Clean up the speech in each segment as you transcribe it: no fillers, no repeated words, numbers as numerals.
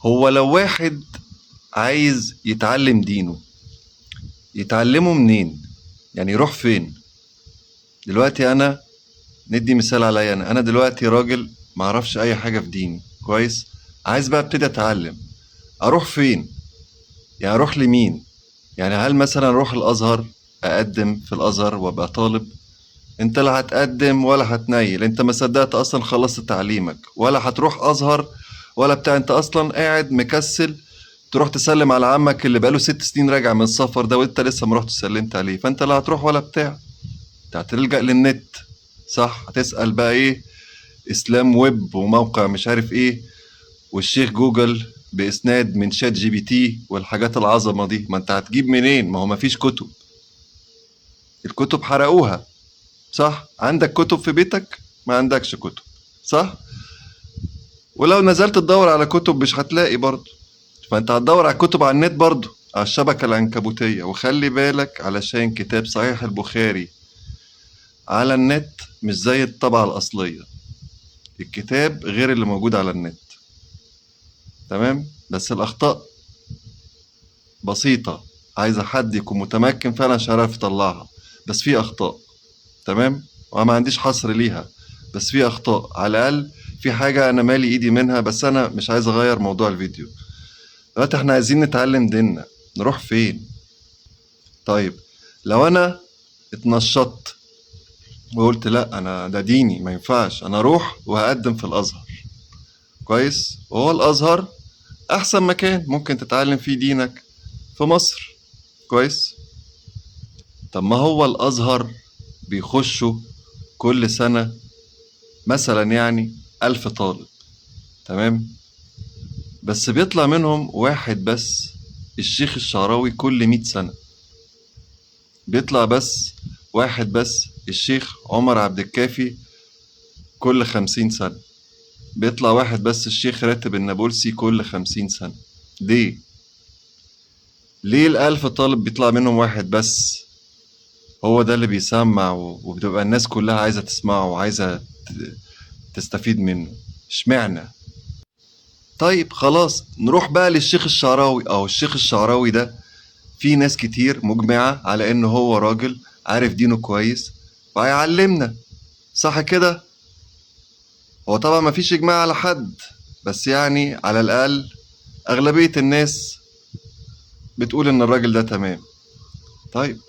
هو لو واحد عايز يتعلم دينه، يتعلمه منين؟ يعني يروح فين؟ دلوقتي انا ندي مثال عليا، انا دلوقتي راجل معرفش اي حاجة في ديني كويس، عايز بقى ابتدي اتعلم. اروح فين؟ يعني اروح لمين؟ يعني هل مثلا اروح الازهر، اقدم في الازهر وابقى طالب؟ انت لا هتقدم ولا هتنيل، انت ما صدقت اصلا خلصت تعليمك، ولا هتروح ازهر ولا بتاع، انت اصلا قاعد مكسل تروح تسلم على عمك اللي بقاله 6 سنين راجع من السفر ده، وانت لسه ما رحت سلمت عليه. فانت لا هتروح ولا بتاع، انت هتلجأ للنت. صح، هتسأل بقى ايه؟ اسلام ويب وموقع مش عارف ايه، والشيخ جوجل باسناد من شات جي بي تي والحاجات العظمه دي. ما انت هتجيب منين؟ ما هو ما فيش كتب، الكتب حرقوها. صح، عندك كتب في بيتك؟ ما عندكش كتب. صح، ولو نزلت تدور على كتب مش هتلاقي برضه، فانت هتدور على كتب على النت برضه، على الشبكة العنكبوتية. وخلي بالك علشان كتاب صحيح البخاري على النت مش زي الطبعة الأصلية، الكتاب غير اللي موجود على النت. تمام، بس الأخطاء بسيطة، عايزة حد يكون متمكن فعلا عشان يعرف يطلعها. بس في أخطاء، تمام، وأنا ما عنديش حصر ليها، بس في أخطاء على الأقل. في حاجة أنا مالي إيدي منها، بس أنا مش عايز أغير موضوع الفيديو. دلوقتي إحنا عايزين نتعلم ديننا، نروح فين؟ طيب، لو أنا اتنشطت وقلت لا أنا ده ديني ما ينفعش، أنا أروح وهقدم في الأزهر، كويس، وهو الأزهر أحسن مكان ممكن تتعلم فيه دينك في مصر، كويس. طب ما هو الأزهر بيخشوا كل سنة مثلا يعني 1000 طالب، تمام، بس بيطلع منهم واحد بس، الشيخ الشعراوي كل 100 سنة. بيطلع بس واحد بس، الشيخ عمر عبد الكافي كل 50 سنة. بيطلع واحد بس، الشيخ راتب النابلسي كل 50 سنة. ليه؟ ليه ال1000 طالب بيطلع منهم واحد بس هو ده اللي بيسمع وبتبقى الناس كلها عايزة تسمعه وعايزة تستفيد منه؟ اشمعنى؟ طيب خلاص، نروح بقى للشيخ الشعراوي. الشيخ الشعراوي ده في ناس كتير مجمعة على انه هو راجل عارف دينه كويس وهيعلمنا، صح كده؟ هو طبعا مفيش اجماع على حد، بس يعني على الاقل اغلبية الناس بتقول ان الراجل ده تمام. طيب،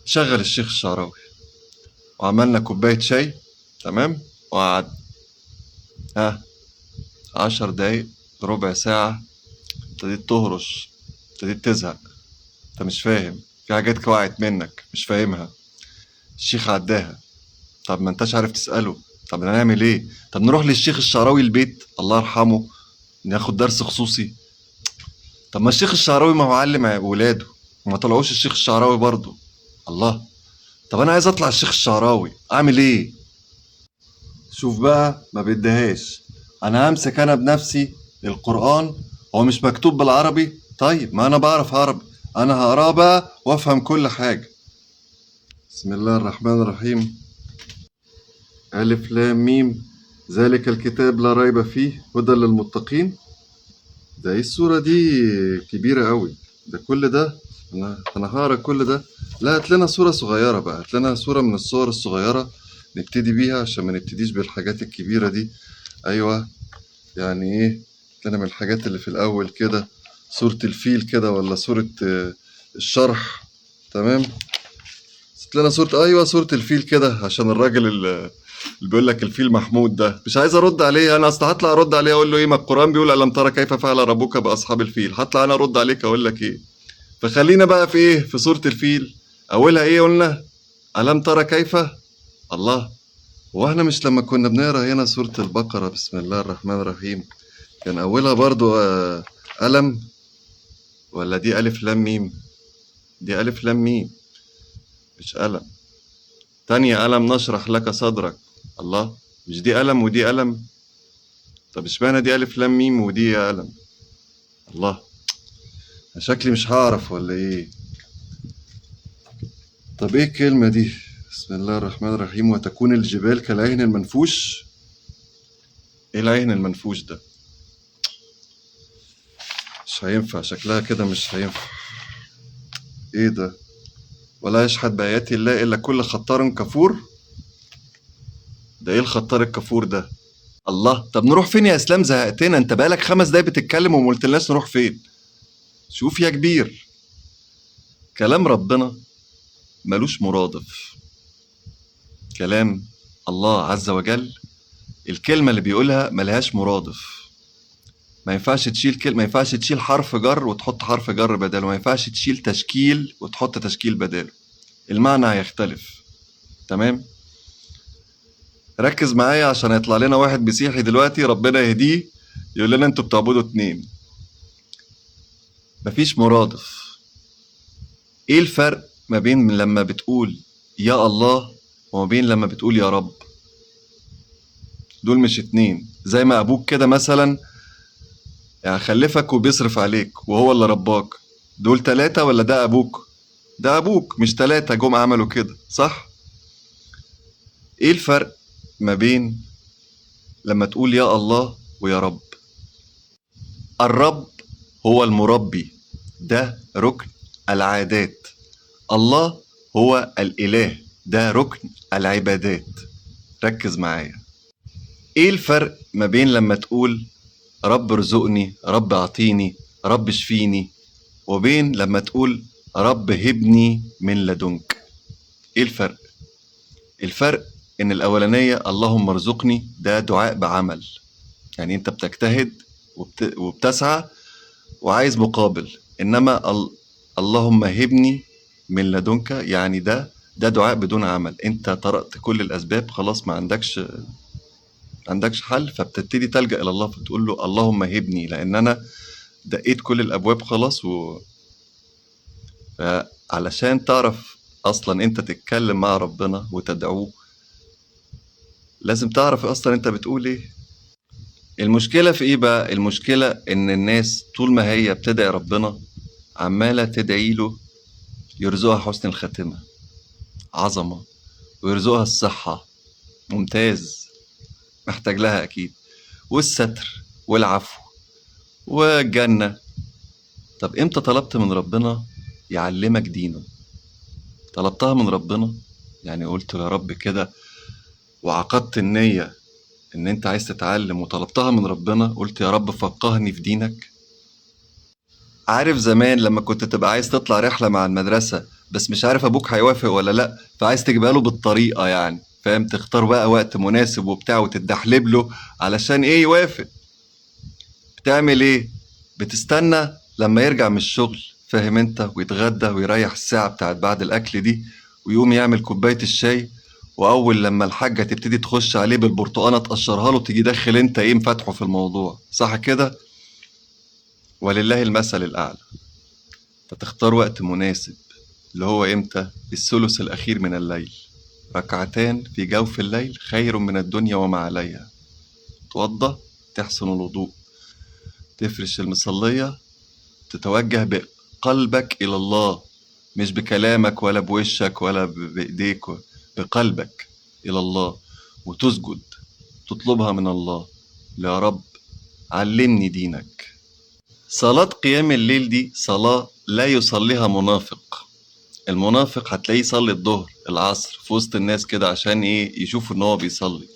شغل الشيخ الشعراوي وعملنا كوباية شاي، تمام، وقعد 10 دقايق، ربع ساعة، ابتديت تهرش، ابتديت تزهق، انت مش فاهم، في حاجات وقعت منك مش فاهمها، الشيخ عداها. طب ما انتش عارف تسأله، طب هنعمل ايه؟ طب نروح للشيخ الشعراوي البيت الله يرحمه ناخد درس خصوصي؟ طب ما الشيخ الشعراوي ما هو علم ولاده وما طلعوش الشيخ الشعراوي برضه. الله، طب انا عايز اطلع الشيخ الشعراوي، اعمل ايه؟ شوف بقى، ما بديهاش، انا همسك انا بنفسي القرآن، هو مش مكتوب بالعربي؟ طيب ما انا بعرف عربي، انا هقراه بقى وافهم كل حاجة. بسم الله الرحمن الرحيم، ألف لام ميم، ذلك الكتاب لا ريب فيه هدى للمتقين. ده ايه الصورة دي؟ كبيرة قوي، ده كل ده؟ انا هقرا كل ده؟ لا، هات لنا صورة صغيرة بقى، هات لنا صورة من الصور الصغيرة نبتدي بيها عشان ما نبتديش بالحاجات الكبيرة دي. ايوه، يعني ايه؟ هات لنا من الحاجات اللي في الاول كده، صورة الفيل كده، ولا صورة الشرح، تمام. هات لنا صورة، ايوه صورة الفيل كده، عشان الراجل اللي بيقول لك الفيل محمود ده مش عايز ارد عليه. انا اصل هطلع ارد عليه اقول له ايه؟ ما القرآن بيقول الم ترى كيف فعل ربك باصحاب الفيل، هطلع انا ارد عليك اقول لك ايه؟ فخلينا بقى في ايه؟ في سورة الفيل. اولها ايه قلنا؟ الم ترى كيف. الله، واحنا مش لما كنا بنقرا هنا سورة البقرة بسم الله الرحمن الرحيم كان اولها برضو الم؟ ولا دي الف لام ميم؟ دي الف لام ميم مش الم. تانية الم نشرح لك صدرك، الله، مش دي الم ودي الم؟ طب اشمعنى دي الف لام ميم ودي الم؟ الله، شكلي مش هعرف ولا ايه؟ طب ايه الكلمة دي؟ بسم الله الرحمن الرحيم، وتكون الجبال كالعهن المنفوش. ايه العهن المنفوش ده؟ مش هينفع، شكلها كده مش هينفع. ايه ده؟ ولا يشهد بآيات الله إلا كل ختار كفور. ده ايه الختار الكفور ده؟ الله، طب نروح فين يا اسلام؟ زهقتنا، انت بقالك 5 دقايق بتتكلم وما قلتلناش نروح فين. شوف يا كبير، كلام ربنا ملوش مرادف. كلام الله عز وجل الكلمة اللي بيقولها ملهاش مرادف. ما ينفعش تشيل كلمة، ما ينفعش تشيل حرف جر وتحط حرف جر بداله، ما ينفعش تشيل تشكيل وتحط تشكيل بداله، المعنى هيختلف. تمام؟ ركز معايا عشان هيطلع لنا واحد مسيحي دلوقتي ربنا يهديه يقول لنا انتوا بتعبدوا 2. مفيش مرادف. ايه الفرق ما بين لما بتقول يا الله وما بين لما بتقول يا رب؟ دول مش 2. زي ما ابوك كده مثلا يعني خلفك وبيصرف عليك وهو اللي رباك، دول 3 ولا ده ابوك؟ ده ابوك، مش 3 جم عملوا كده، صح؟ ايه الفرق ما بين لما تقول يا الله ويا رب؟ الرب هو المربي، ده ركن العادات. الله هو الإله، ده ركن العبادات. ركز معايا. ايه الفرق ما بين لما تقول رب ارزقني، رب اعطيني، رب اشفيني، وبين لما تقول رب هبني من لدنك؟ ايه الفرق؟ الفرق ان الاولانية اللهم ارزقني ده دعاء بعمل، يعني انت بتجتهد وبتسعى وعايز مقابل. انما اللهم هبني من لدنك يعني ده دعاء بدون عمل. انت طرقت كل الاسباب خلاص، ما عندكش حل، فبتبتدي تلجأ الى الله فتقول له اللهم هبني لان انا دقيت كل الابواب خلاص. علشان تعرف اصلا انت تتكلم مع ربنا وتدعوه لازم تعرف اصلا انت بتقول ايه. المشكلة في ايه بقى؟ المشكلة ان الناس طول ما هي بتدعي ربنا عمالة تدعي له يرزقها حسن الخاتمة، عظمة، ويرزقها الصحة، ممتاز، محتاج لها أكيد، والستر والعفو والجنة. طب إمتى طلبت من ربنا يعلمك دينه؟ طلبتها من ربنا يعني قلت يا رب كده وعقدت النية إن أنت عايز تتعلم وطلبتها من ربنا، قلت يا رب فقهني في دينك؟ عارف زمان لما كنت تبقى عايز تطلع رحلة مع المدرسة بس مش عارف أبوك هيوافق ولا لأ، فعايز تجيبها له بالطريقة يعني، فاهم؟ تختار بقى وقت مناسب وبتاع وتتدحلب له علشان إيه يوافق. بتعمل إيه؟ بتستنى لما يرجع من الشغل، فاهم أنت، ويتغدى ويريح الساعة بتاعت بعد الأكل دي ويقوم يعمل كوباية الشاي، وأول لما الحاجة تبتدي تخش عليه بالبرتقانة تقشرها له تيجي داخل أنت إيه مفتحه في الموضوع، صح كده؟ ولله المثل الأعلى. فتختار وقت مناسب اللي هو إمتى؟ الثلث الأخير من الليل، ركعتان في جوف الليل خير من الدنيا وما عليها. توضى، تحسن الوضوء، تفرش المصلية، تتوجه بقلبك إلى الله، مش بكلامك ولا بوشك ولا بإيديك، بقلبك إلى الله، وتسجد تطلبها من الله، يا رب علمني دينك. صلاة قيام الليل دي صلاة لا يصليها منافق. المنافق هتلاقيه يصلي الظهر العصر في وسط الناس كده عشان ايه؟ يشوفوا ان هو بيصلي.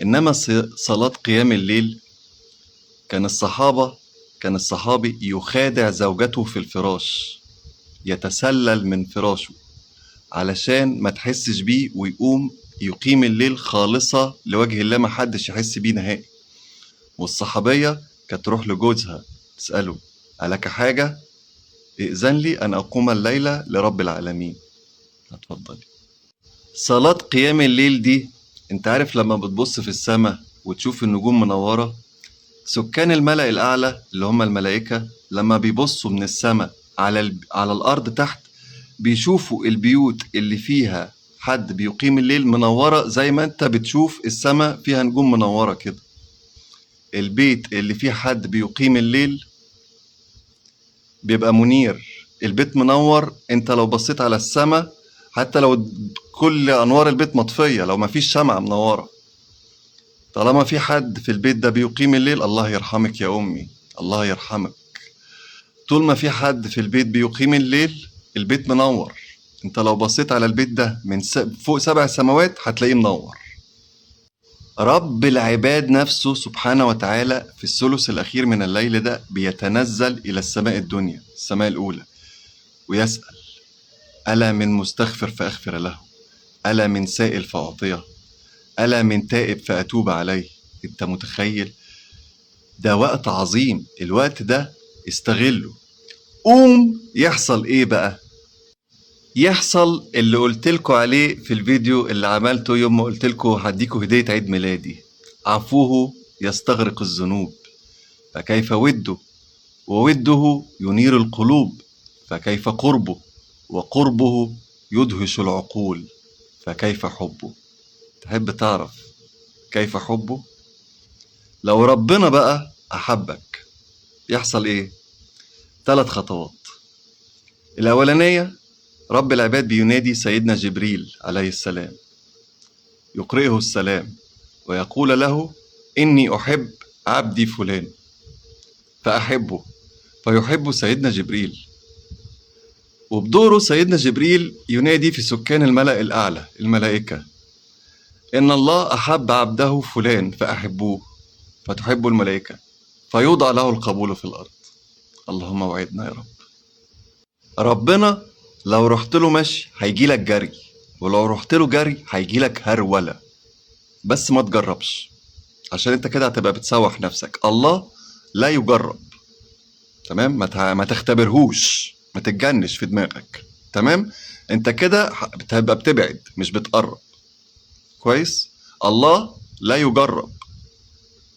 انما صلاة قيام الليل كان الصحابي يخادع زوجته في الفراش، يتسلل من فراشه علشان ما تحسش بيه ويقوم يقيم الليل خالصة لوجه الله، ما حدش يحس بيه نهائي. والصحابية كانت تروح لجوزها تسأله ألك حاجة؟ ائذن لي أن أقوم الليلة لرب العالمين. اتفضلي. صلاة قيام الليل دي انت عارف لما بتبص في السماء وتشوف النجوم منورة، سكان الملأ الأعلى اللي هم الملائكة لما بيبصوا من السماء على الأرض تحت بيشوفوا البيوت اللي فيها حد بيقيم الليل منورة زي ما انت بتشوف السماء فيها نجوم منورة كده. البيت اللي فيه حد بيقيم الليل بيبقى منير، البيت منور. انت لو بصيت على السماء حتى لو كل انوار البيت مطفية، لو ما فيش شمعة منورة، طالما في حد في البيت ده بيقيم الليل، الله يرحمك يا امي، الله يرحمك، طول ما في حد في البيت بيقيم الليل البيت منور. انت لو بصيت على البيت ده من فوق 7 سماوات هتلاقيه منور. رب العباد نفسه سبحانه وتعالى في الثلث الأخير من الليل ده بيتنزل إلى السماء الدنيا، السماء الأولى، ويسأل: ألا من مستغفر فأغفر له؟ ألا من سائل فأعطيه؟ ألا من تائب فأتوب عليه؟ أنت متخيل؟ ده وقت عظيم، الوقت ده استغله. قوم يحصل إيه بقى؟ يحصل اللي قلتلكوا عليه في الفيديو اللي عملته يوم ما قلتلكوا هديكوا هدية عيد ميلادي: عفوه يستغرق الذنوب فكيف وده، ووده ينير القلوب فكيف قربه، وقربه يدهش العقول فكيف حبه. تحب تعرف كيف حبه؟ لو ربنا بقى أحبك يحصل إيه؟ 3 خطوات. الأولانية: رب العباد بينادي سيدنا جبريل عليه السلام، يقرئه السلام ويقول له: إني أحب عبدي فلان فأحبه، فيحب سيدنا جبريل. وبدوره سيدنا جبريل ينادي في سكان الملأ الأعلى الملائكة: إن الله أحب عبده فلان فأحبوه، فتحب الملائكة، فيوضع له القبول في الأرض. اللهم وعدنا يا رب. ربنا لو رحت له مشي هيجيلك جري، ولو رحت له جري هيجيلك هرولة، بس ما تجربش عشان انت كده هتبقى بتسوح نفسك. الله لا يجرب، تمام؟ ما تختبرهوش، ما تتجنش في دماغك، تمام؟ انت كده بتبقى بتبعد مش بتقرب. كويس؟ الله لا يجرب،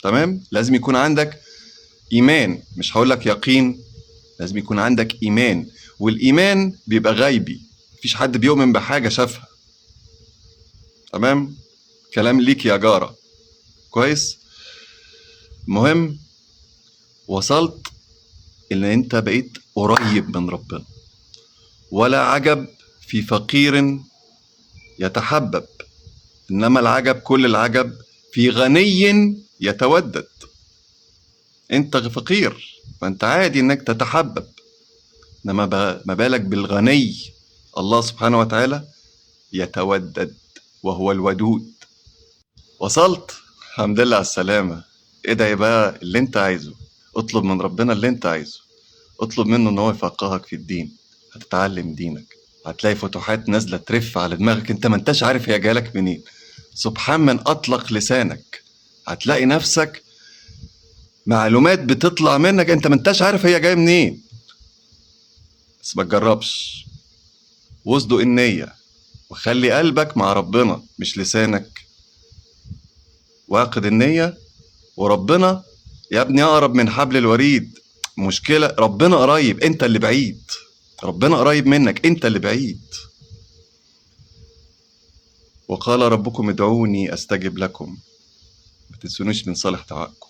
تمام؟ لازم يكون عندك إيمان، مش هقولك يقين، لازم يكون عندك إيمان. والإيمان بيبقى غيبي، مفيش حد بيؤمن بحاجة شافها، تمام؟ كلام ليك يا جارة. كويس؟ مهم، وصلت إن أنت بقيت قريب من ربنا. ولا عجب في فقير يتحبب، إنما العجب، كل العجب في غني يتودد. أنت فقير فأنت عادي إنك تتحبب، إنما ما بالك بالغني الله سبحانه وتعالى يتودد وهو الودود. وصلت؟ الحمد لله على السلامة. ادعي بقى اللي انت عايزه، اطلب من ربنا اللي انت عايزه، اطلب منه ان هو يفقهك في الدين، هتتعلم دينك، هتلاقي فتوحات نازلة ترف على دماغك انت ما انتش عارف هي جالك منين. سبحان من اطلق لسانك، هتلاقي نفسك معلومات بتطلع منك انت ما انتش عارف هي جايه منين، بس ما تجربش. واصدق النية وخلي قلبك مع ربنا مش لسانك، واعقد النية وربنا يا ابني أقرب من حبل الوريد. مشكلة ربنا قريب، انت اللي بعيد. ربنا قريب منك، انت اللي بعيد. وقال ربكم ادعوني استجب لكم، ما تنسونيش من صالح دعائكم.